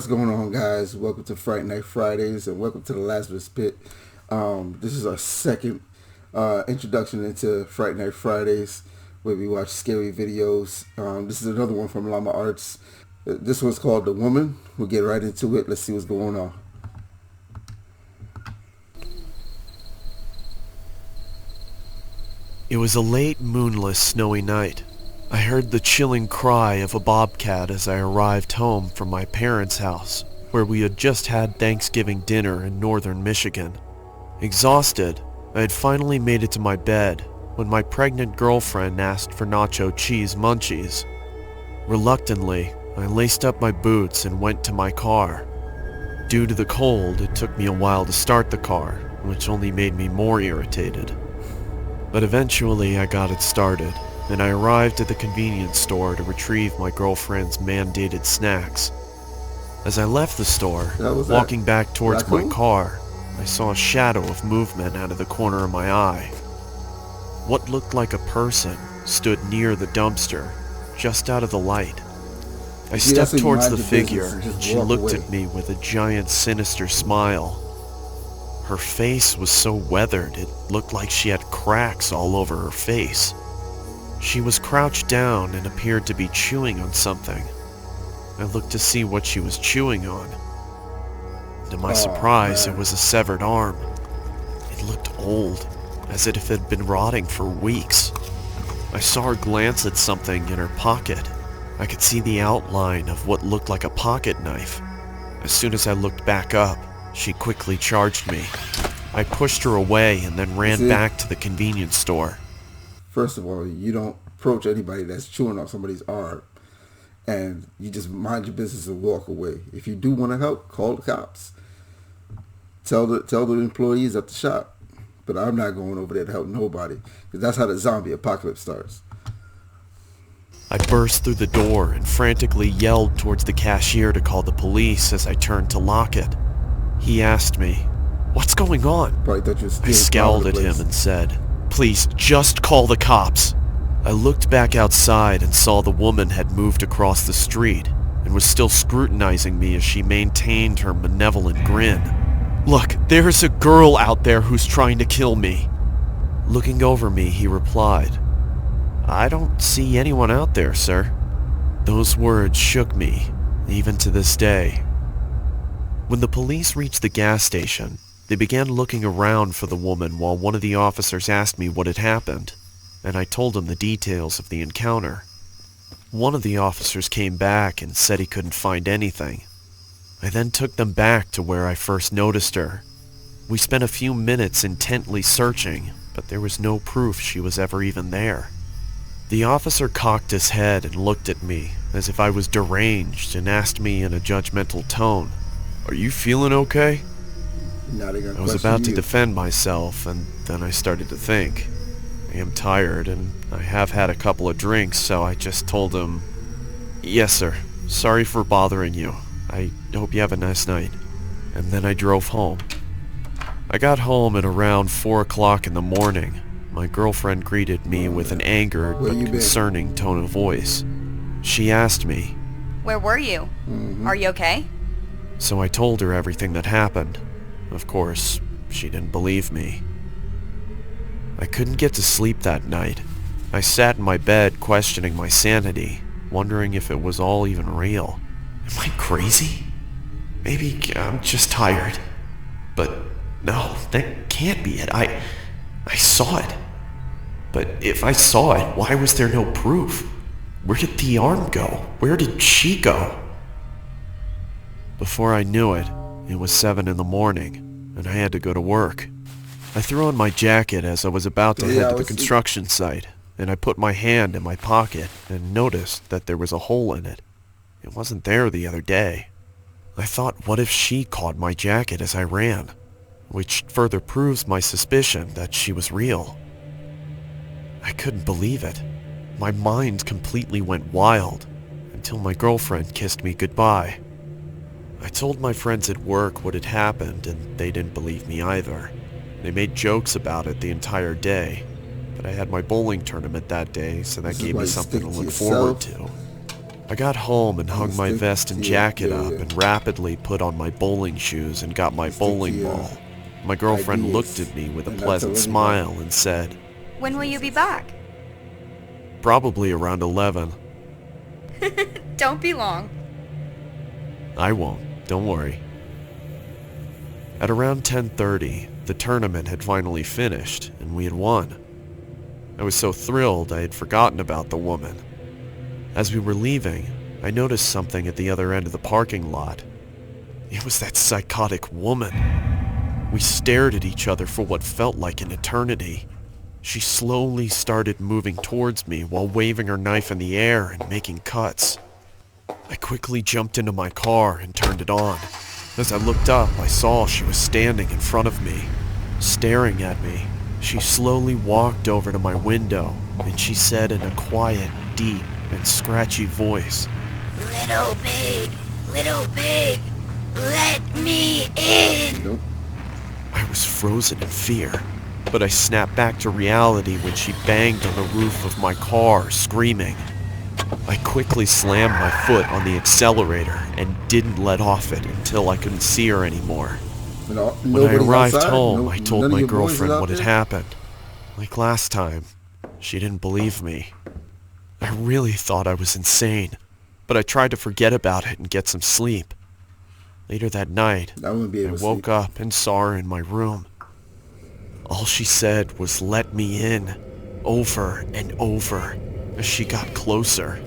What's going on, guys? Welcome to Fright Night Fridays and welcome to the Lazarus Pit. This is our second introduction into Fright Night Fridays, where we watch scary videos. This is another one from Llama Arts. This one's called The Woman. We'll get right into it. Let's see what's going on. It was a late, moonless, snowy night. I heard the chilling cry of a bobcat as I arrived home from my parents' house, where we had just had Thanksgiving dinner in northern Michigan. Exhausted, I had finally made it to my bed when my pregnant girlfriend asked for nacho cheese munchies. Reluctantly, I laced up my boots and went to my car. Due to the cold, it took me a while to start the car, which only made me more irritated. But eventually I got it started, and I arrived at the convenience store to retrieve my girlfriend's mandated snacks. As I left the store, walking back towards my car, I saw a shadow of movement out of the corner of my eye. What looked like a person stood near the dumpster, just out of the light. I stepped towards the figure, and she looked at me with a giant sinister smile. Her face was so weathered it looked like she had cracks all over her face. She was crouched down and appeared to be chewing on something. I looked to see what she was chewing on. To my surprise, it was a severed arm. It looked old, as if it had been rotting for weeks. I saw her glance at something in her pocket. I could see the outline of what looked like a pocket knife. As soon as I looked back up, she quickly charged me. I pushed her away and then ran back to the convenience store. First of all, you don't approach anybody that's chewing on somebody's arm, and you just mind your business and walk away. If you do want to help, call the cops. Tell the employees at the shop. But I'm not going over there to help nobody, because that's how the zombie apocalypse starts. I burst through the door and frantically yelled towards the cashier to call the police as I turned to lock it. He asked me, "What's going on?" Probably thought you were I scowled at him and said, "Please, just call the cops." I looked back outside and saw the woman had moved across the street and was still scrutinizing me as she maintained her malevolent grin. "Look, there's a girl out there who's trying to kill me." Looking over me, he replied, "I don't see anyone out there, sir." Those words shook me, even to this day. When the police reached the gas station, they began looking around for the woman while one of the officers asked me what had happened, and I told him the details of the encounter. One of the officers came back and said he couldn't find anything. I then took them back to where I first noticed her. We spent a few minutes intently searching, but there was no proof she was ever even there. The officer cocked his head and looked at me as if I was deranged and asked me in a judgmental tone, "Are you feeling okay?" I was about to defend myself, and then I started to think. I am tired, and I have had a couple of drinks, so I just told him, "Yes, sir. Sorry for bothering you. I hope you have a nice night." And then I drove home. I got home at around 4 o'clock in the morning. My girlfriend greeted me with an angered but concerning tone of voice. She asked me, "Where were you? Are you okay?" So I told her everything that happened. Of course, she didn't believe me. I couldn't get to sleep that night. I sat in my bed questioning my sanity, wondering if it was all even real. Am I crazy? Maybe I'm just tired. But no, that can't be it. I saw it. But if I saw it, why was there no proof? Where did the arm go? Where did she go? Before I knew it, it was 7 in the morning, and I had to go to work. I threw on my jacket as I was about to head to the construction site, and I put my hand in my pocket and noticed that there was a hole in it. It wasn't there the other day. I thought, what if she caught my jacket as I ran? Which further proves my suspicion that she was real. I couldn't believe it. My mind completely went wild, until my girlfriend kissed me goodbye. I told my friends at work what had happened, and they didn't believe me either. They made jokes about it the entire day, but I had my bowling tournament that day, so that gave me something to look forward to. I got home and hung my vest and jacket up and rapidly put on my bowling shoes and got my bowling ball. My girlfriend looked at me with a pleasant smile and said, When will you be back? Probably around 11. Don't be long. I won't, don't worry. At around 10:30, the tournament had finally finished and we had won. I was so thrilled I had forgotten about the woman. As we were leaving, I noticed something at the other end of the parking lot. It was that psychotic woman. We stared at each other for what felt like an eternity. She slowly started moving towards me while waving her knife in the air and making cuts. I quickly jumped into my car and turned it on. As I looked up, I saw she was standing in front of me, staring at me. She slowly walked over to my window and she said in a quiet, deep, and scratchy voice, Little pig, let me in. Nope. I was frozen in fear, but I snapped back to reality when she banged on the roof of my car, screaming. I quickly slammed my foot on the accelerator and didn't let off it until I couldn't see her anymore. When I arrived home, I told my girlfriend what had happened. Like last time, she didn't believe me. I really thought I was insane, but I tried to forget about it and get some sleep. Later that night, I woke up and saw her in my room. All she said was, "Let me in," over and over as she got closer.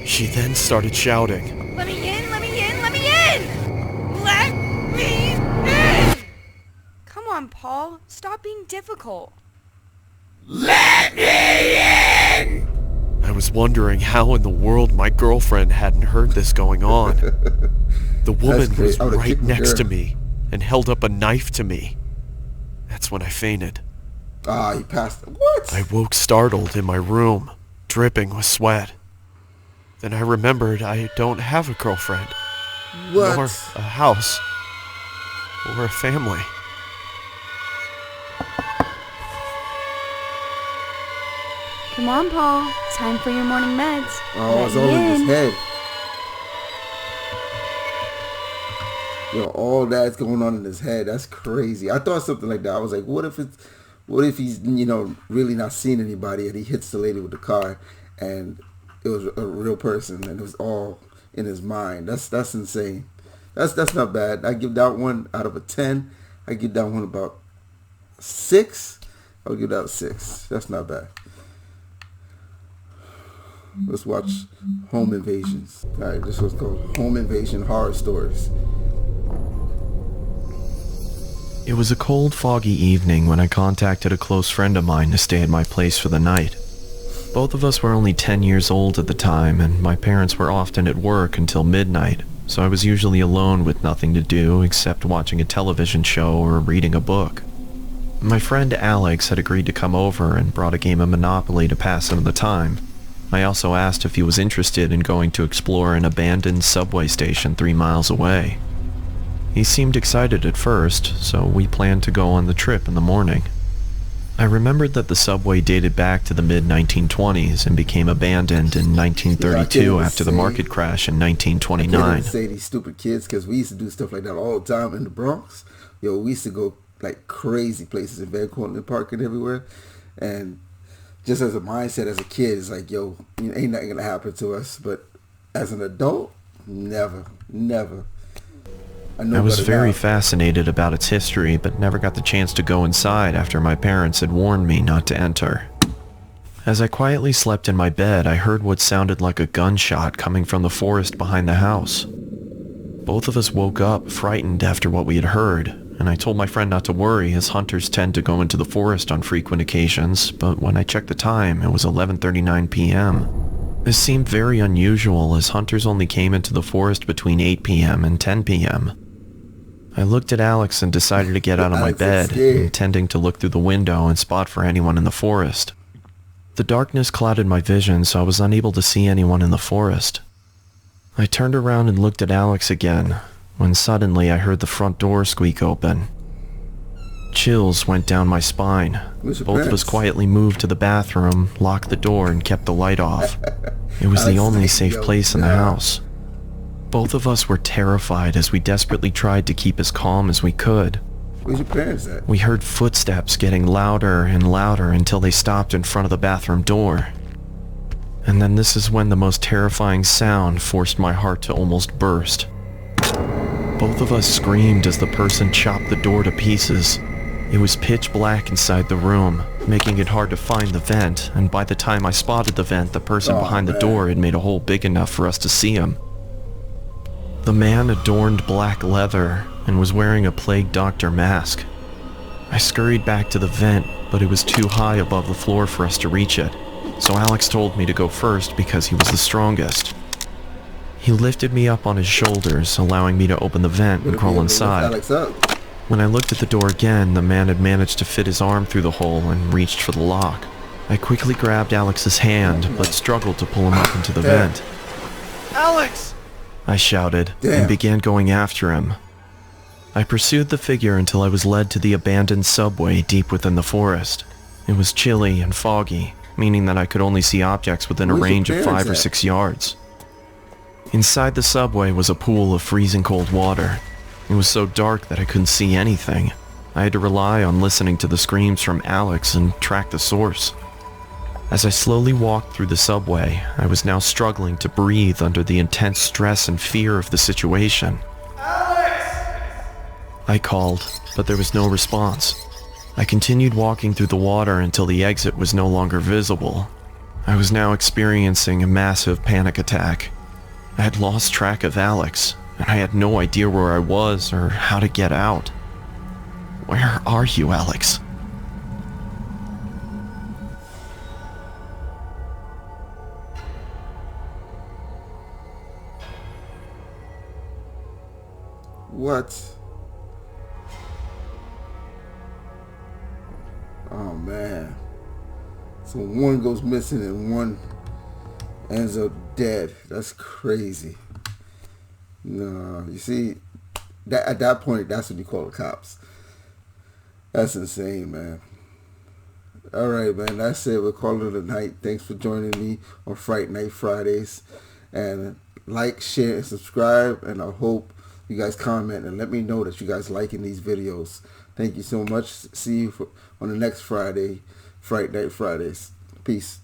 She then started shouting, Let me in, let me in, let me in! Let me in! Come on, Paul. Stop being difficult. Let me in! I was wondering how in the world my girlfriend hadn't heard this going on. The woman was right next to me and held up a knife to me. That's when I fainted. Ah, he passed. What? I woke startled in my room, dripping with sweat. Then I remembered I don't have a girlfriend, What? nor a house, or a family. Come on, Paul. Time for your morning meds. Oh, it's all in his head. Yo, all that's going on in his head. That's crazy. I thought something like that. I was like, what if he's, really not seeing anybody and he hits the lady with the car and it was a real person and it was all in his mind. That's insane. That's not bad. I give that one out of a 10. I give that one about 6. I'll give that a 6. That's not bad. Let's watch Home Invasions. All right, this one's called Home Invasion Horror Stories. It was a cold, foggy evening when I contacted a close friend of mine to stay at my place for the night. Both of us were only 10 years old at the time, and my parents were often at work until midnight, so I was usually alone with nothing to do except watching a television show or reading a book. My friend Alex had agreed to come over and brought a game of Monopoly to pass some of the time. I also asked if he was interested in going to explore an abandoned subway station 3 miles away. He seemed excited at first, so we planned to go on the trip in the morning. I remembered that the subway dated back to the mid-1920s and became abandoned in 1932 after the market crash in 1929. I can't say these stupid kids because we used to do stuff like that all the time in the Bronx. Yo, we used to go like crazy places in Van Cortlandt Park and everywhere. And just as a mindset as a kid, it's like, yo, ain't nothing going to happen to us. But as an adult, never. I was very fascinated about its history, but never got the chance to go inside after my parents had warned me not to enter. As I quietly slept in my bed, I heard what sounded like a gunshot coming from the forest behind the house. Both of us woke up, frightened after what we had heard, and I told my friend not to worry, as hunters tend to go into the forest on frequent occasions, but when I checked the time, it was 11:39 p.m. This seemed very unusual, as hunters only came into the forest between 8 p.m. and 10 p.m. I looked at Alex and decided to get out of my bed, intending to look through the window and spot for anyone in the forest. The darkness clouded my vision, so I was unable to see anyone in the forest. I turned around and looked at Alex again, when suddenly I heard the front door squeak open. Chills went down my spine. Where's your Both of parents? us quietly moved to the bathroom, locked the door, and kept the light off. It was the only safe place in the house. Both of us were terrified as we desperately tried to keep as calm as we could. Where's your parents at? We heard footsteps getting louder and louder until they stopped in front of the bathroom door. And then this is when the most terrifying sound forced my heart to almost burst. Both of us screamed as the person chopped the door to pieces. It was pitch black inside the room, making it hard to find the vent, and by the time I spotted the vent, the person behind the door had made a hole big enough for us to see him. The man adorned black leather and was wearing a plague doctor mask. I scurried back to the vent, but it was too high above the floor for us to reach it, so Alex told me to go first because he was the strongest. He lifted me up on his shoulders, allowing me to open the vent and crawl inside. Alex up. When I looked at the door again, the man had managed to fit his arm through the hole and reached for the lock. I quickly grabbed Alex's hand, but struggled to pull him up into the vent. Alex! I shouted, Damn. and began going after him. I pursued the figure until I was led to the abandoned subway deep within the forest. It was chilly and foggy, meaning that I could only see objects within a Where's your range of 5 parents or at? 6 yards. Inside the subway was a pool of freezing cold water. It was so dark that I couldn't see anything. I had to rely on listening to the screams from Alex and track the source. As I slowly walked through the subway, I was now struggling to breathe under the intense stress and fear of the situation. I called, but there was no response. I continued walking through the water until the exit was no longer visible. I was now experiencing a massive panic attack. I had lost track of Alex, and I had no idea where I was or how to get out. Where are you, Alex? What? Oh man. So one goes missing and one ends up dead. That's crazy. No, you see, that at that point, that's when you call the cops. That's insane, man. All right, man. That's it. We're calling it a night. Thanks for joining me on Fright Night Fridays. And like, share, and subscribe. And I hope you guys comment and let me know that you guys liking these videos. Thank you so much. See you on the next Friday, Fright Night Fridays. Peace.